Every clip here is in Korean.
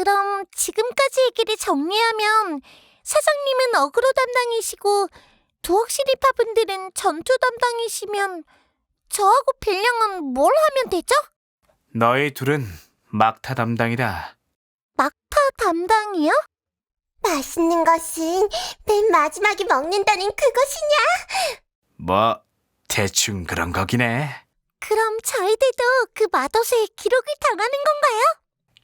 그럼 지금까지 얘기를 정리하면 사장님은 어그로 담당이시고 두억시리파분들은 전투 담당이시면 저하고 빌량은 뭘 하면 되죠? 너희 둘은 막타 담당이다. 막타 담당이요? 맛있는 것은 맨 마지막에 먹는다는 그것이냐? 뭐 대충 그런 거기네. 그럼 저희들도 그 마더스의 기록을 당하는 건가요?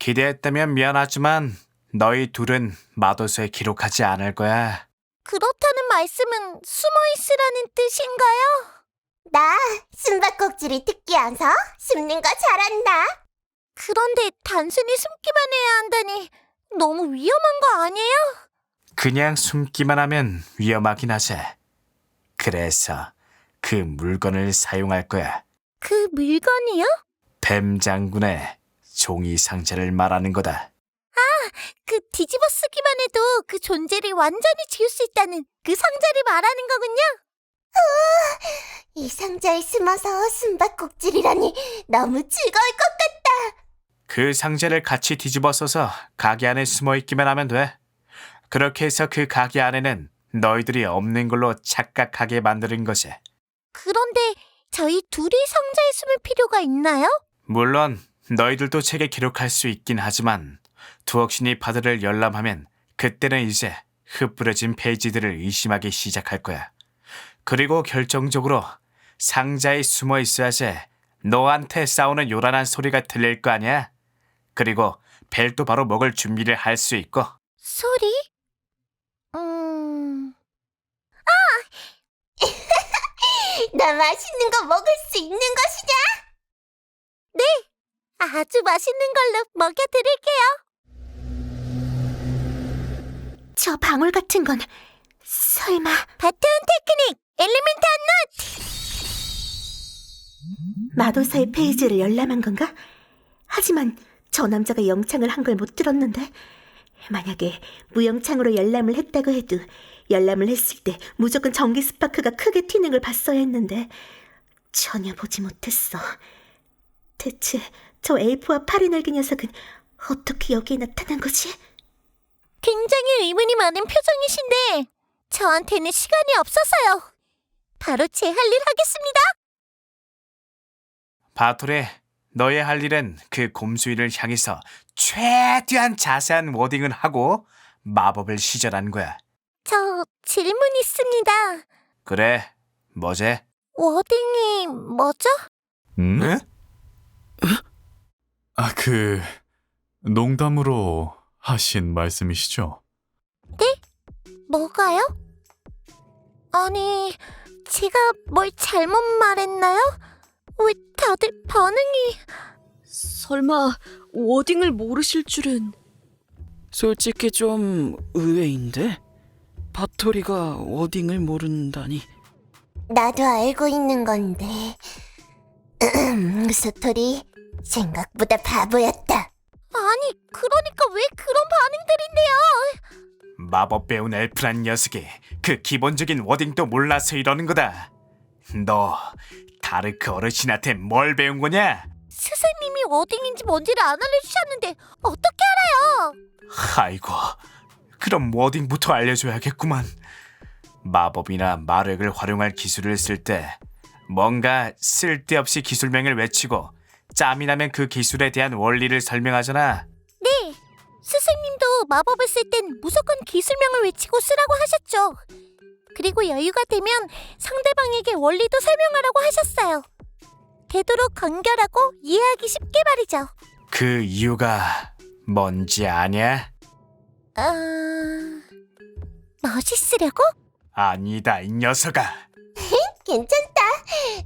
기대했다면 미안하지만 너희 둘은 마도서에 기록하지 않을 거야. 그렇다는 말씀은 숨어있으라는 뜻인가요? 나 숨바꼭질이 특기여서 숨는 거 잘한다. 그런데 단순히 숨기만 해야 한다니 너무 위험한 거 아니에요? 그냥 숨기만 하면 위험하긴 하지. 그래서 그 물건을 사용할 거야. 그 물건이요? 뱀 장군의 종이 상자를 말하는 거다. 그 뒤집어 쓰기만 해도 그 존재를 완전히 지울 수 있다는 그 상자를 말하는 거군요. 이 상자에 숨어서 숨바꼭질이라니 너무 즐거울 것 같다. 그 상자를 같이 뒤집어 써서 가게 안에 숨어 있기만 하면 돼. 그렇게 해서 그 가게 안에는 너희들이 없는 걸로 착각하게 만드는 거지. 그런데 저희 둘이 상자에 숨을 필요가 있나요? 물론 너희들도 책에 기록할 수 있긴 하지만 두억신이 파드를 열람하면 그때는 이제 흩뿌려진 페이지들을 의심하기 시작할 거야. 그리고 결정적으로 상자에 숨어 있어야지 너한테 싸우는 요란한 소리가 들릴 거 아니야? 그리고 벨도 바로 먹을 준비를 할 수 있고. 소리? 나 맛있는 거 먹을 수 있는 것이냐? 아주 맛있는 걸로 먹여드릴게요. 저 방울 같은 건 설마 바테온 테크닉 엘리멘트 마도사의 페이지를 열람한 건가? 하지만 저 남자가 영창을 한 걸 못 들었는데 만약에 무영창으로 열람을 했다고 해도 열람을 했을 때 무조건 전기 스파크가 크게 튀는 걸 봤어야 했는데 전혀 보지 못했어. 대체 저 엘프와 파리 날개 녀석은 어떻게 여기에 나타난 거지? 굉장히 의문이 많은 표정이신데 저한테는 시간이 없어서요. 바로 제 할 일 하겠습니다. 바토레, 너의 할 일은 그 곰수이를 향해서 최대한 자세한 워딩을 하고 마법을 시전한 거야. 저 질문 있습니다. 그래, 뭐제? 워딩이 뭐죠? 응? 농담으로 하신 말씀이시죠? 뭐가요? 아니, 제가 뭘 잘못 말했나요? 왜 다들 반응이... 설마 워딩을 모르실 줄은. 솔직히 좀 의외인데? 바토리가 워딩을 모른다니. 나도 알고 있는 건데 스토리 생각보다 바보였다. 아니, 그러니까 왜 그런 반응들인데요? 마법 배운 엘프란 녀석이 그 기본적인 워딩도 몰라서 이러는 거다. 너 다르크 어르신한테 뭘 배운 거냐? 스승님이 워딩인지 뭔지를 안 알려주셨는데 어떻게 알아요? 아이고, 그럼 워딩부터 알려줘야겠구만. 마법이나 마력을 활용할 기술을 쓸 때 뭔가 쓸데없이 기술명을 외치고 짬이 나면 그 기술에 대한 원리를 설명하잖아. 네, 스승님도 마법을 쓸 땐 무조건 기술명을 외치고 쓰라고 하셨죠. 그리고 여유가 되면 상대방에게 원리도 설명하라고 하셨어요. 되도록 간결하고 이해하기 쉽게 말이죠. 그 이유가 뭔지 아냐? 멋있으려고? 아니다, 이 녀석아. 괜찮다.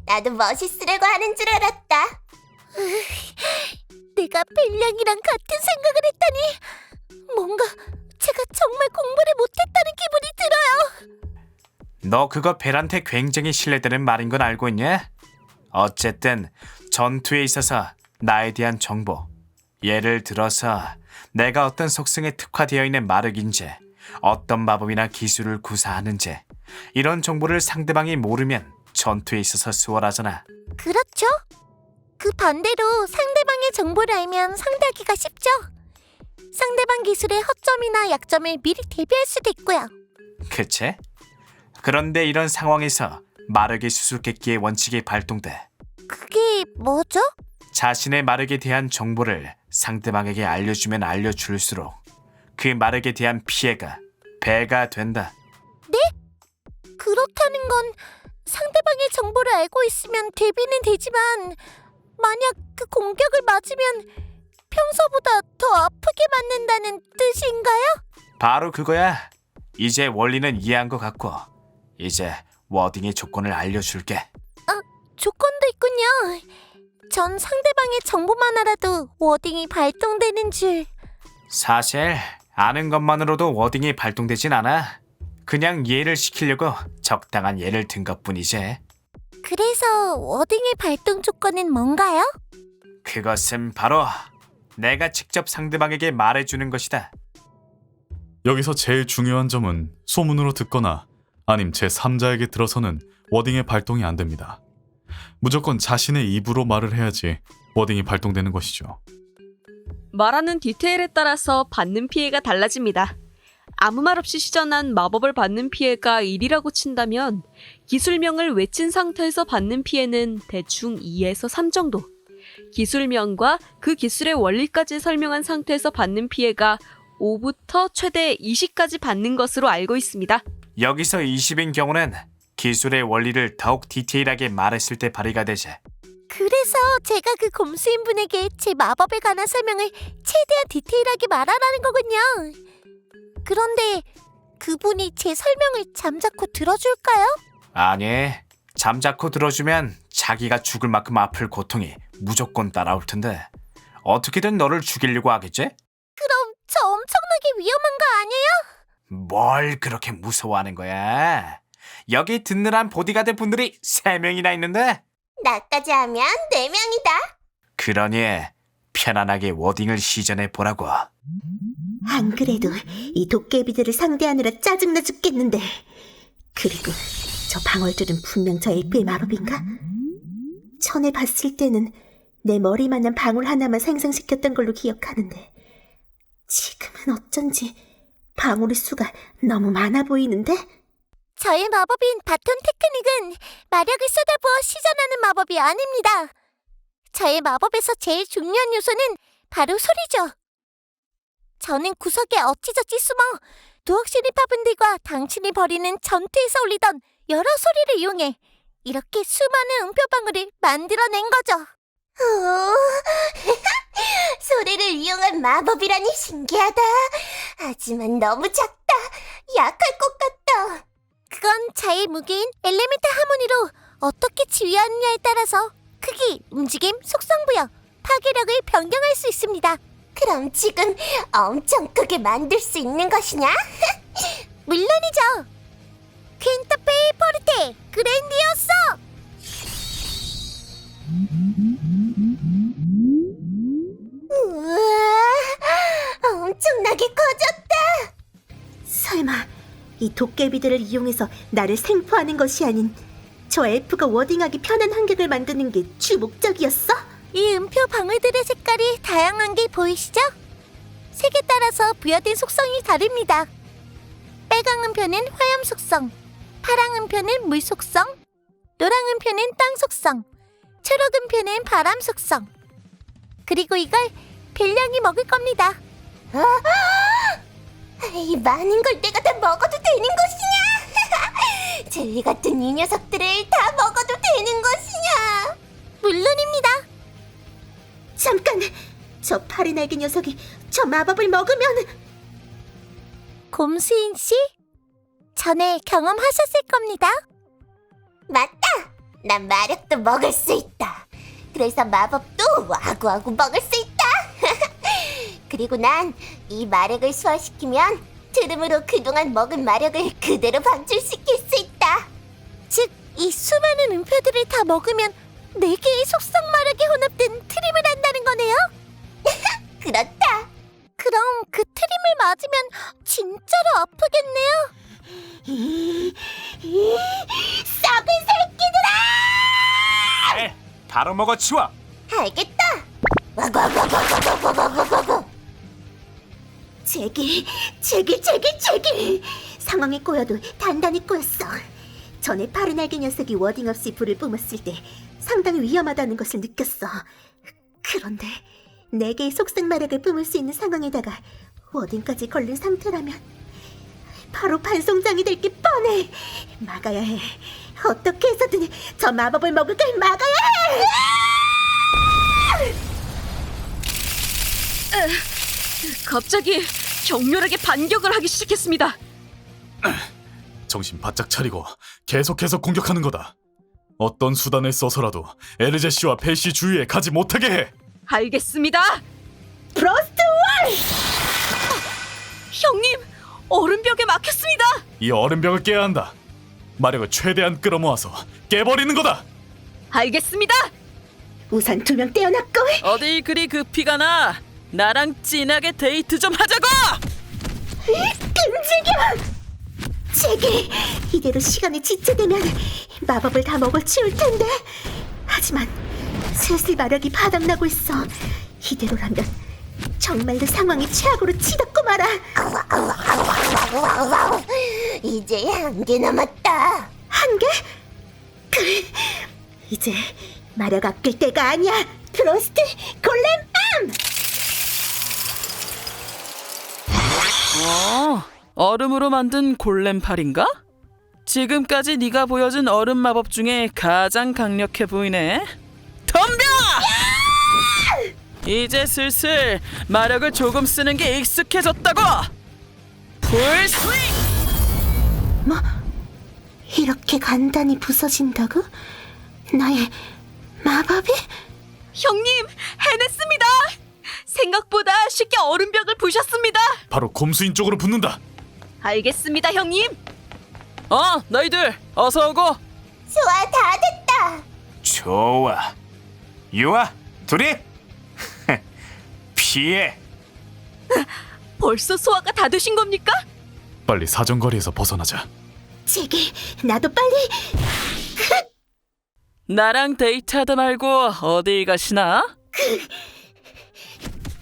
나도 멋있으려고 하는 줄 알았다. 내가 벨량이랑 같은 생각을 했다니 뭔가 제가 정말 공부를 못했다는 기분이 들어요. 너 그거 벨한테 굉장히 신뢰되는 말인 건 알고 있냐? 어쨌든 전투에 있어서 나에 대한 정보, 예를 들어서 내가 어떤 속성에 특화되어 있는 마력인지, 어떤 마법이나 기술을 구사하는지, 이런 정보를 상대방이 모르면 전투에 있어서 수월하잖아. 그렇죠. 그 반대로 상대방의 정보를 알면 상대하기가 쉽죠. 상대방 기술의 허점이나 약점을 미리 대비할 수도 있고요. 그치? 그런데 이런 상황에서 마르기 수수께끼의 원칙이 발동돼. 그게 뭐죠? 자신의 마르기에 대한 정보를 상대방에게 알려주면 알려줄수록 그 마르기에 대한 피해가 배가 된다. 그렇다는 건 상대방의 정보를 알고 있으면 대비는 되지만 만약 그 공격을 맞으면 평소보다 더 아프게 맞는다는 뜻인가요? 바로 그거야. 이제 원리는 이해한 것 같고 이제 워딩의 조건을 알려줄게. 조건도 있군요. 전 상대방의 정보만 알아도 워딩이 발동되는 줄. 사실 아는 것만으로도 워딩이 발동되진 않아. 그냥 이해를 시키려고 적당한 예를 든 것뿐이지. 그래서 워딩의 발동 조건은 뭔가요? 그것은 바로 내가 직접 상대방에게 말해주는 것이다. 여기서 제일 중요한 점은 소문으로 듣거나 아님 제3자에게 들어서는 워딩의 발동이 안 됩니다. 무조건 자신의 입으로 말을 해야지 워딩이 발동되는 것이죠. 말하는 디테일에 따라서 받는 피해가 달라집니다. 아무 말 없이 시전한 마법을 받는 피해가 1이라고 친다면 기술명을 외친 상태에서 받는 피해는 대충 2에서 3 정도. 기술명과 그 기술의 원리까지 설명한 상태에서 받는 피해가 5부터 최대 20까지 받는 것으로 알고 있습니다. 여기서 20인 경우는 기술의 원리를 더욱 디테일하게 말했을 때 발휘가 되지. 그래서 제가 그 곰수인분에게 제 마법에 관한 설명을 최대한 디테일하게 말하라는 거군요. 그런데 그분이 제 설명을 잠자코 들어줄까요? 아니, 잠자코 들어주면 자기가 죽을 만큼 아플 고통이 무조건 따라올 텐데 어떻게든 너를 죽이려고 하겠지? 그럼 저 엄청나게 위험한 거 아니에요? 뭘 그렇게 무서워하는 거야? 여기 든든한 보디가드 분들이 3명이나 있는데? 나까지 하면 4명이다. 그러니 편안하게 워딩을 시전해 보라고. 안 그래도 이 도깨비들을 상대하느라 짜증나 죽겠는데. 그리고 저 방울들은 분명 저 엘프의 마법인가? 전에 봤을 때는 내 머리만한 방울 하나만 생성시켰던 걸로 기억하는데 지금은 어쩐지 방울의 수가 너무 많아 보이는데? 저의 마법인 바톤 테크닉은 마력을 쏟아부어 시전하는 마법이 아닙니다. 저의 마법에서 제일 중요한 요소는 바로 소리죠. 저는 구석에 어찌저찌 숨어 두억시리파분들과 당신이 벌이는 전투에서 울리던 여러 소리를 이용해 이렇게 수많은 음표방울을 만들어낸 거죠. 소리를 이용한 마법이라니 신기하다. 하지만 너무 작다. 약할 것 같다. 그건 자의 무게인 엘레멘트 하모니로 어떻게 지휘하느냐에 따라서 크기, 움직임, 속성 부여, 파괴력을 변경할 수 있습니다. 그럼 지금 엄청 크게 만들 수 있는 것이냐? 물론이죠. 퀸터페이 포르테 그랜디오소! 우와, 엄청나게 커졌다. 설마 이 도깨비들을 이용해서 나를 생포하는 것이 아닌 저 엘프가 워딩하기 편한 환경을 만드는 게 주 목적이었어? 이 음표 방울들의 색깔이 다양한 게 보이시죠? 색에 따라서 부여된 속성이 다릅니다. 빨강 음표는 화염 속성, 파랑 음표는 물 속성, 노랑 음표는 땅 속성, 초록 음표는 바람 속성. 그리고 이걸 벨량이 먹을 겁니다. 이 많은 걸 내가 다 먹어도 되는 것이냐? 젤리 같은 이 녀석들을 다 먹어도 되는 것이냐? 물론입니다. 잠깐! 저 파리 날개 녀석이 저 마법을 먹으면... 곰수인 씨, 전에 경험하셨을 겁니다. 맞다! 난 마력도 먹을 수 있다. 그래서 마법도 와구와구 먹을 수 있다. 그리고 난 이 마력을 소화시키면 트름으로 그동안 먹은 마력을 그대로 방출시킬 수 있다. 즉, 이 수많은 음표들을 다 먹으면 4개의 속성 마력이 혼합된 트림을 한다는 거네요? 그렇다. 그럼 그 트림을 맞으면 진짜로 아프겠네요? 썩은 새끼들아! 바로 먹어치워. 알겠다. 와구와구와구와구와구와구. 제길! 상황에 꼬여도 단단히 꼬였어. 전에 파른 날개 녀석이 워딩 없이 불을 뿜었을 때 상당히 위험하다는 것을 느꼈어. 그런데 4개의 속성 마력을 뿜을 수 있는 상황에다가 워딩까지 걸린 상태라면 바로 반송장이 될 게 뻔해. 막아야 해. 어떻게 해서든 저 마법을 먹을 걸 막아야 해. 갑자기 격렬하게 반격을 하기 시작했습니다. 정신 바짝 차리고 계속해서 공격하는 거다. 어떤 수단을 써서라도 에르제 씨와 펠 씨 주위에 가지 못하게 해. 알겠습니다. 프로스트 월! 형님, 얼음벽에 막혔습니다. 이 얼음벽을 깨야 한다. 마력을 최대한 끌어모아서 깨버리는 거다. 알겠습니다. 우선 2명 떼어놨고 어디 그리 급히 가나? 나랑 진하게 데이트 좀 하자고! 끔찍이야! 제길! 이대로 시간이 지체되면 마법을 다 먹어치울 텐데. 하지만 슬슬 마력이 바닥나고 있어. 이대로라면 정말로 상황이 최악으로 치닫고 말아. 이제 1개 남았다. 1개? 그래, 이제 마력 아낄 때가 아니야. 프로스트 골렘 암! 얼음으로 만든 골렘팔인가? 지금까지 네가 보여준 얼음 마법 중에 가장 강력해 보이네. 덤벼! 이제 슬슬 마력을 조금 쓰는 게 익숙해졌다고! 풀스윙! 뭐? 이렇게 간단히 부서진다고? 나의 마법이? 형님, 해냈습니다. 생각보다 쉽게 얼음벽을 부셨습니다. 바로 곰수인 쪽으로 붙는다. 알겠습니다, 형님. 너희들 어서 오고. 좋아, 다 됐다. 좋아. 유아, 둘이 피해. 벌써 소화가 다 되신 겁니까? 빨리 사정거리에서 벗어나자. 제길, 나도 빨리. 나랑 데이트하다 말고 어디 가시나?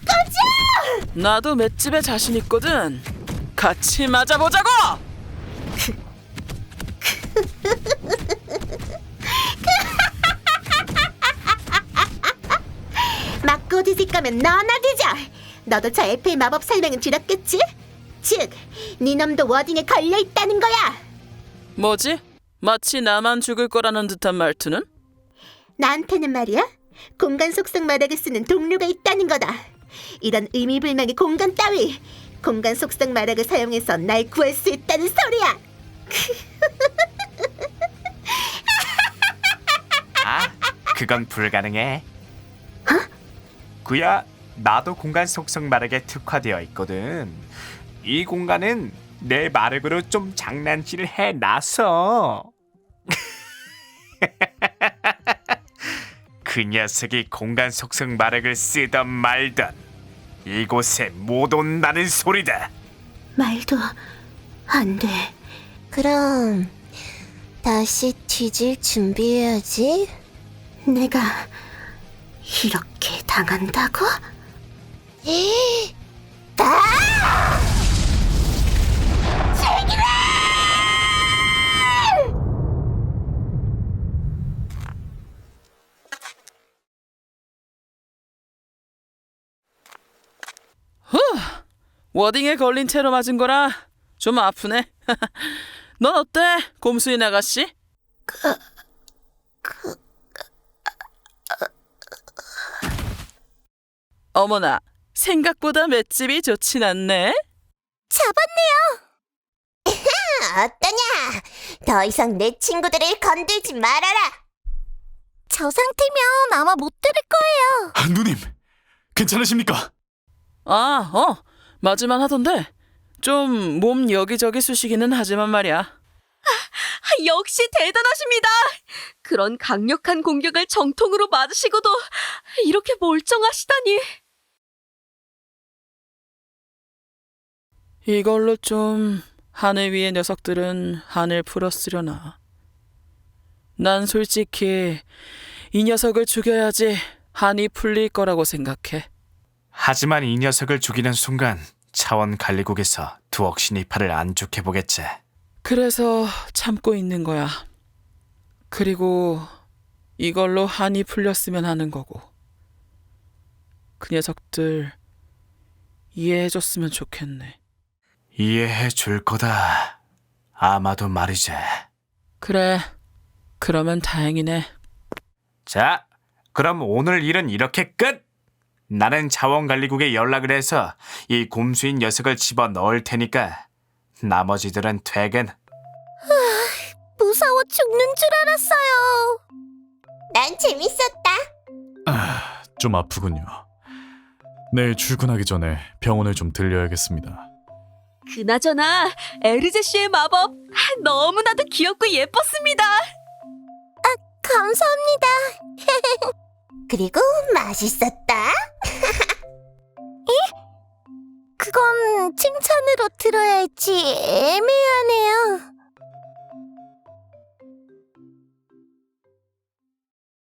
꺼져! 나도 맷집에 자신 있거든. 같이 맞아보자고! 맞고 뒤집가면 너나 뒤져. 너도 저 에페의 마법 설명은 들었겠지? 즉, 네 놈도 워딩에 걸려있다는 거야. 뭐지? 마치 나만 죽을 거라는 듯한 말투는? 나한테는 말이야, 공간 속성 마력을 쓰는 동료가 있다는 거다. 이런 의미불명의 공간 따위, 공간 속성 마력을 사용해서 날 구할 수 있다는 소리야. 아, 그건 불가능해. 구야, 나도 공간 속성 마력에 특화되어 있거든. 이 공간은 내 마력으로 좀 장난질을 해놨어. 그 녀석이 공간 속성 마력을 쓰던 말던 이곳에 못 온다는 소리다. 말도 안 돼. 그럼 다시 뒤질 준비해야지. 내가 이렇게 당한다고? 워딩에 걸린 채로 맞은 거라 좀 아프네. 넌 어때, 곰수인 아가씨? 어머나, 생각보다 맷집이 좋진 않네. 어떠냐? 더 이상 내 친구들을 건들지 말아라. 저 상태면 아마 못 들을 거예요. 누님, 괜찮으십니까? 맞을만 하던데. 좀 몸 여기저기 쑤시기는 하지만 말이야. 역시 대단하십니다. 그런 강력한 공격을 정통으로 맞으시고도 이렇게 멀쩡하시다니. 이걸로 좀 하늘 위의 녀석들은 한을 풀었으려나. 난 솔직히 이 녀석을 죽여야지 한이 풀릴 거라고 생각해. 하지만 이 녀석을 죽이는 순간 차원 관리국에서 두억신이 팔을 안 좋게 보겠지. 그래서 참고 있는 거야. 그리고 이걸로 한이 풀렸으면 하는 거고. 그 녀석들 이해해줬으면 좋겠네. 이해해 줄 거다. 아마도 말이지. 그래, 그러면 다행이네. 자, 그럼 오늘 일은 이렇게 끝! 나는 자원관리국에 연락을 해서 이 곰수인 녀석을 집어 넣을 테니까 나머지들은 퇴근. 무서워 죽는 줄 알았어요. 난 재밌었다. 좀 아프군요. 내일 출근하기 전에 병원을 좀 들려야겠습니다. 그나저나 에르제 씨의 마법 너무나도 귀엽고 예뻤습니다. 감사합니다. 그리고 맛있었다. 그건 칭찬으로 들어야 할지 애매하네요.